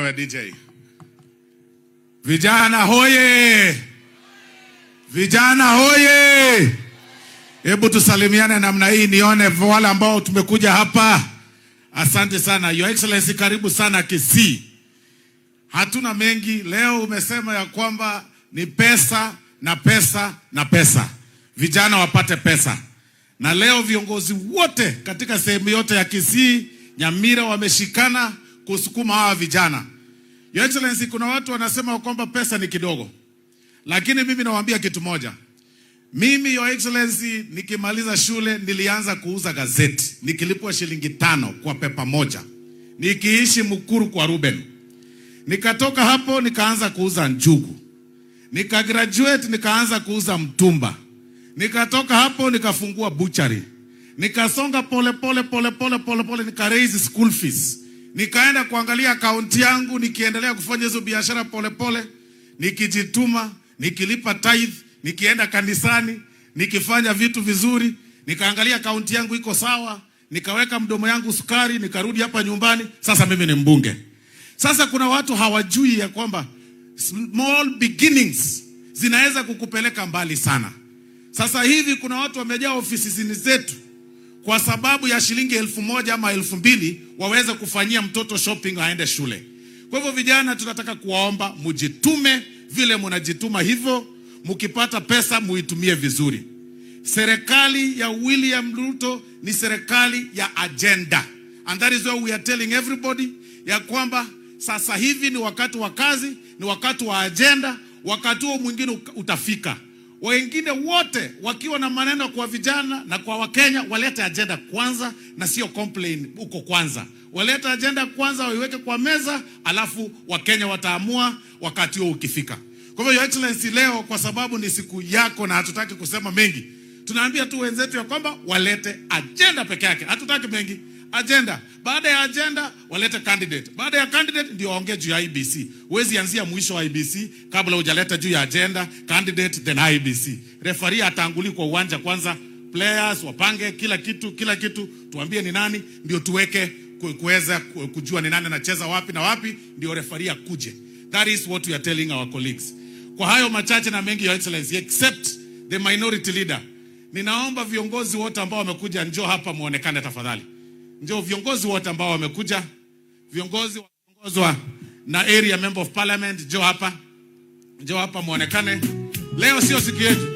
wewe DJ. Vijana hoye! Vijana hoye! Hebu tusalimiane namna hii nione wale ambao tumekuja hapa. Asante sana. Your Excellency, karibu sana Kisii. Hatuna mengi. Leo umesema ya kwamba ni pesa na pesa na pesa. Vijana wapate pesa. Na leo viongozi wote katika sehemu yote ya Kisii, Nyamira wameshikana kusukuma hawa vijana. Your Excellency, kuna watu wanasema kwamba pesa ni kidogo. Lakini mimi nawaambia kitu moja. Mimi, Your Excellency, nikimaliza shule nilianza kuuza gazeti. Nikilipwa shilingi 5 kwa pepa moja. Nikiishi Mukuru kwa Ruben. Nikatoka hapo nikaanza kuuza njugu. Nikagraduate nikaanza kuuza mtumba. Nikatoka hapo nikafungua butchery. Nikasonga pole pole nika raise school fees. Nikaenda kuangalia account yangu, nikiendelea kufanya hizo biashara pole pole, nikijituma, nikilipa tithe, nikienda kanisani, nikifanya vitu vizuri, nikaangalia account yangu iko sawa, nikaweka mdomo yangu sukari, nikarudi hapa nyumbani, sasa mimi ni mbunge. Sasa kuna watu hawajui ya kwamba small beginnings zinaweza kukupeleka mbali sana. Sasa hivi kuna watu wamejaa ofisi zetu kwa sababu ya shilingi 1,000 ama 2,000 waweze kufanyia mtoto shopping aende shule. Kwa hivyo vijana tunataka kuwaomba mujitume vile mnajituma hivyo, mkipata pesa muitumie vizuri. Serikali ya William Ruto ni serikali ya agenda. And that is why we are telling everybody ya kwamba sasa hivi ni wakati wa kazi, ni wakati wa agenda, wakati huo mwingine utafika. Wengine wote wakiwa na maneno kwa vijana na kwa Wakenya, walete agenda kwanza na sio complain uko kwanza. Walete agenda kwanza, waiweke kwa meza, alafu Wakenya wataamua wakati huo ukifika. Kwa hivyo Your Excellency, leo kwa sababu ni siku yako na hatutaki kusema mengi, tunaambia tu wenzetu ya kwamba walete agenda peke yake. Hatutaki mengi. Agenda. Baada ya agenda walete candidate. Baada ya candidate ndio waongee juu ya IBC. Huwezi anzia mwisho wa IBC kabla hujaleta juu ya agenda, candidate then IBC. Referee ataanguli kwa uwanja kwanza, players wapange kila kitu, tuambie ni nani ndio tuweke kuweza kujua ni nani anacheza wapi na wapi, ndio referee akuje. That is what we are telling our colleagues. Kwa hayo machache na mengi, Your Excellency, except the minority leader, ninaomba viongozi wote ambao wamekuja njoo hapa muonekane tafadhali. Njoo viongozi wote ambao wamekuja, viongozi waongozwa na area member of parliament, njoo hapa muonekane. Leo sio siku yetu.